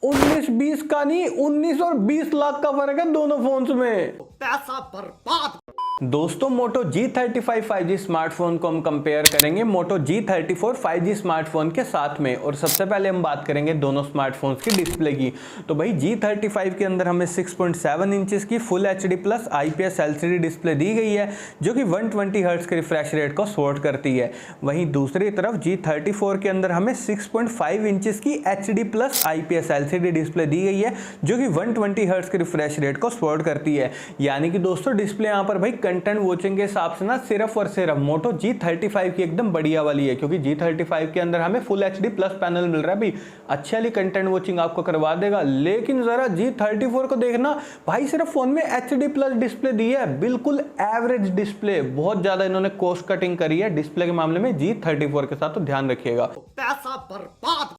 19-20 का नहीं, 19 और 20 लाख का फर्क है दोनों फोन्स में। पैसा बर्बाद। दोस्तों मोटो G35 5G स्मार्टफोन को हम कंपेयर करेंगे मोटो G34 5G स्मार्टफोन के साथ में। और सबसे पहले हम बात करेंगे दोनों स्मार्टफोन्स की डिस्प्ले की। तो भाई G35 के अंदर हमें 6.7 इंचेस की full HD plus IPS LCD display दी गई है जो कि 120 हर्ट्ज के रिफ्रेश रेट को सपोर्ट करती है। वहीं दूसरी तरफ G34 के अंदर हमें 6.5 इंचेस की HD plus IPS LCD display दी गई है जो कि 120 हर्ट्ज के रिफ्रेश रेट को सपोर्ट करती है। यानी कि दोस्तों डिस्प्ले यहाँ पर भाई कंटेंट वॉचिंग के हिसाब से ना सिर्फ और सिर्फ मोटो G35 की एकदम बढ़िया वाली है, क्योंकि G35 के अंदर हमें फुल HD प्लस पैनल मिल रहा है भाई, अच्छी वाली कंटेंट वॉचिंग आपको करवा देगा। लेकिन जरा G34 को देखना भाई, सिर्फ फोन में HD प्लस डिस्प्ले दी है, बिल्कुल एवरेज डिस्प्ले। बहुत ज्यादा इन्होंने कॉस्ट कटिंग करी है डिस्प्ले के मामले में G34 के साथ, तो ध्यान रखिएगा। पैसा बर्बाद।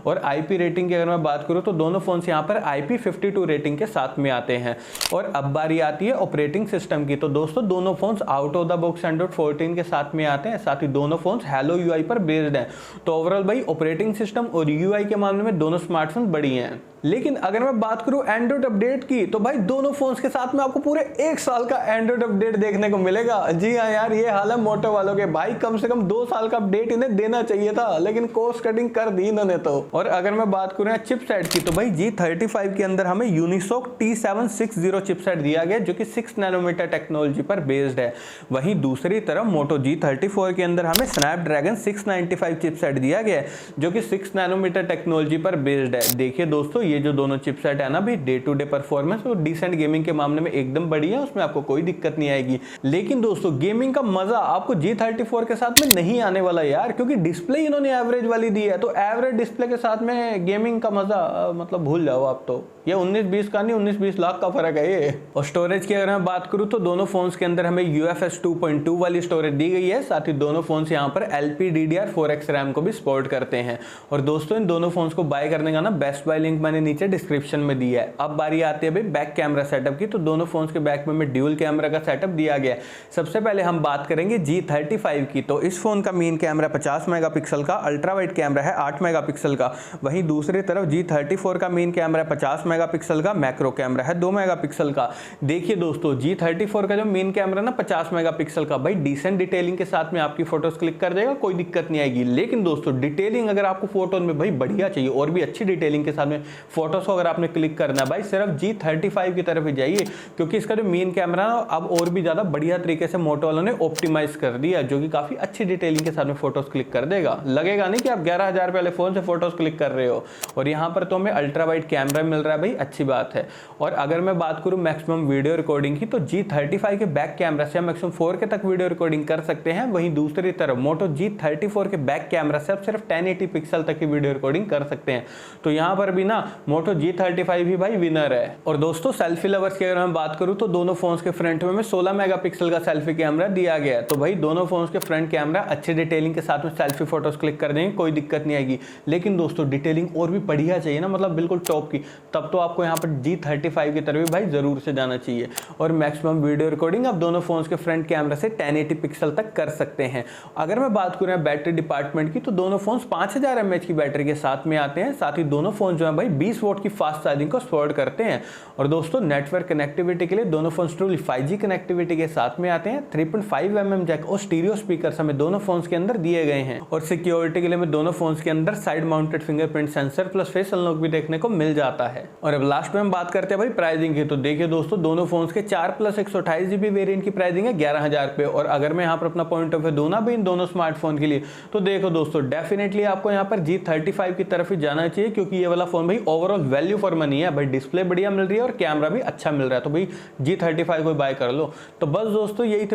और IP रेटिंग की अगर मैं बात करूं तो दोनों फोन्स यहां पर IP52 रेटिंग के साथ में आते हैं। और अब बारी आती है ऑपरेटिंग सिस्टम की। तो दोस्तों दोनों phones out of the box Android 14 के साथ में आते हैं, साथ ही दोनों फोन्स हेलो UI पर बेस्ड हैं। तो ओवरऑल भाई ऑपरेटिंग सिस्टम और UI के मामले में दोनों स्मार्टफोन बड़ी हैं। लेकिन अगर मैं बात करूं एंड्रॉइड अपडेट की, तो भाई दोनों फोन्स के साथ में आपको पूरे 1 साल का एंड्रॉइड अपडेट देखने को मिलेगा। जी हाँ यार, ये हाल है मोटो वालों के। भाई कम से कम 2 साल का अपडेट इन्हें देना चाहिए था, लेकिन कॉस्ट कटिंग कर दी इन्होंने तो। और अगर मैं बात करूं चिपसेट की, तो भाई G35 के अंदर हमें यूनिसॉक T760 चिपसेट दिया गया जो कि 6 नैनोमीटर टेक्नोलॉजी पर बेस्ड है। वहीं दूसरी तरफ मोटो G34 के अंदर हमें स्नैपड्रैगन 695 चिपसेट दिया गया है जो कि 6 नैनोमीटर टेक्नोलॉजी पर बेस्ड है। देखिए दोस्तों, ये जो दोनों चिपसेट है ना भाई, डे टू डे परफॉर्मेंस और डिसेंट गेमिंग के मामले में एकदम बढ़िया है, उसमें आपको कोई दिक्कत नहीं आएगी। लेकिन दोस्तों गेमिंग का मजा आपको G34 के साथ में नहीं आने वाला यार, क्योंकि डिस्प्ले इन्होंने एवरेज वाली दी है। तो एवरेज डिस्प्ले के साथ में गेमिंग का मजा मतलब भूल जाओ आप। तो ये 19-20 का नहीं, 19-20 लाख का फर्क है ये। और स्टोरेज की अगर मैं बात करूं तो दोनों फोन्स के अंदर हमें UFS 2.2 वाली स्टोरेज दी गई है। साथ ही दोनों फोन्स यहां पर LPDDR4X रैम को भी सपोर्ट करते हैं। और दोस्तों इन दोनों फोन्स को बाय करने का ना बेस्ट बाय लिंक मैंने नीचे डिस्क्रिप्शन में दी है। अब बारी आती है भाई बैक कैमरा सेटअप की। तो दोनों फोन्स के बैक में हमें ड्यूल कैमरा का सेटअप दिया गया है। सबसे पहले हम बात करेंगे G35 की। तो इस फोन का मेन कैमरा 50 मेगापिक्सल का, अल्ट्रा वाइड कैमरा है 8 मेगापिक्सल का। वहीं दूसरी तरफ G34 का मेन कैमरा 50 मेगापिक्सल का, मैक्रो कैमरा है 2 मेगापिक्सल का। देखिए दोस्तों G34 का जो मेन कैमरा ना 50 मेगापिक्सल का, भाई डिसेंट डिटेलिंग के साथ में आपकी फोटोज क्लिक कर देगा, कोई दिक्कत नहीं आएगी। लेकिन दोस्तों डिटेलिंग अगर आपको फोटोज में भाई बढ़िया चाहिए और भी अच्छी डिटेलिंग के साथ में फोटोज को अगर आपने क्लिक करना है, भाई सिर्फ G35 की तरफ ही जाइए, क्योंकि इसका जो मेन कैमरा ना अब और भी ज्यादा बढ़िया तरीके से मोटो वालों ने ऑप्टिमाइज कर दिया, जो कि काफी अच्छी डिटेलिंग के साथ में फोटोज क्लिक कर देगा। लगेगा नहीं कि आप 11,000 वाले फोन से फोटोज क्लिक कर रहे हो। और यहाँ पर तो हमें अल्ट्रा वाइड कैमरा मिल रहा है भाई, अच्छी बात है। और अगर मैं बात करूं मैक्सिमम वीडियो रिकॉर्डिंग की, तो G35 के बैक कैमरा से हम मैक्सिमम 4K तक वीडियो रिकॉर्डिंग कर सकते हैं। वहीं दूसरी तरफ मोटो G34 के बैक कैमरा से आप सिर्फ 1080 पिक्सल तक की वीडियो रिकॉर्डिंग कर सकते हैं। तो यहाँ पर भी ना मोटो G35 ही भाई विनर है। और दोस्तों सेल्फी लवर्स की अगर मैं बात करूं तो दोनों फोन्स के फ्रंट में 16 मेगापिक्सल का सेल्फी कैमरा दिया गया है। तो भाई दोनों फोन्स के फ्रंट कैमरा अच्छी डिटेलिंग के साथ में सेल्फी फोटोज क्लिक कर देंगे, कोई दिक्कत नहीं आएगी। लेकिन दोस्तों डिटेलिंग और भी बढ़िया चाहिए ना, मतलब बिल्कुल टॉप की, तब तो आपको यहाँ पर G35 की तरफ भाई जरूर से जाना चाहिए। और मैक्सिमम वीडियो रिकॉर्डिंग आप दोनों फोन्स के फ्रंट कैमरा से 1080 पिक्सल तक कर सकते हैं। अगर मैं बात करूं बैटरी डिपार्टमेंट की, तो दोनों फोन्स 5000 mAh की बैटरी के साथ में आते हैं। साथ ही दोनों फोन जो है भाई 20 वोट की फास्ट चार्जिंग को सपोर्ट करते हैं। और दोस्तों नेटवर्क कनेक्टिविटी के लिए दोनों फोन ट्रूली 5G कनेक्टिविटी के साथ में आते हैं। 3.5 mm जैक और स्टीरियो स्पीकर हमें दोनों फोन्स के अंदर दिए गए हैं। और सिक्योरिटी के लिए हमें दोनों फोन्स के अंदर side mounted fingerprint sensor plus face unlock भी देखने को मिल जाता है। और अब लास्ट में हम बात करते हैं भाई प्राइसिंग की। तो देखिए दोस्तों दोनों फोन्स के 4+128GB वेरिएंट की प्राइसिंग है 11,000 पे। और अगर मैं यहाँ पर अपना पॉइंट ऑफ व्यू दूं ना भाई इन दोनों स्मार्टफोन के लिए, तो देखो दोस्तों डेफिनेटली आपको यहाँ पर G35 की तरफ ही जाना चाहिए, क्योंकि ये वाला फोन भाई ओवरऑल वैल्यू फॉर मनी है। भाई डिस्प्ले बढ़िया मिल रही है और कैमरा भी अच्छा मिल रहा है, तो भाई G35 को बाय कर लो। तो बस दोस्तों यही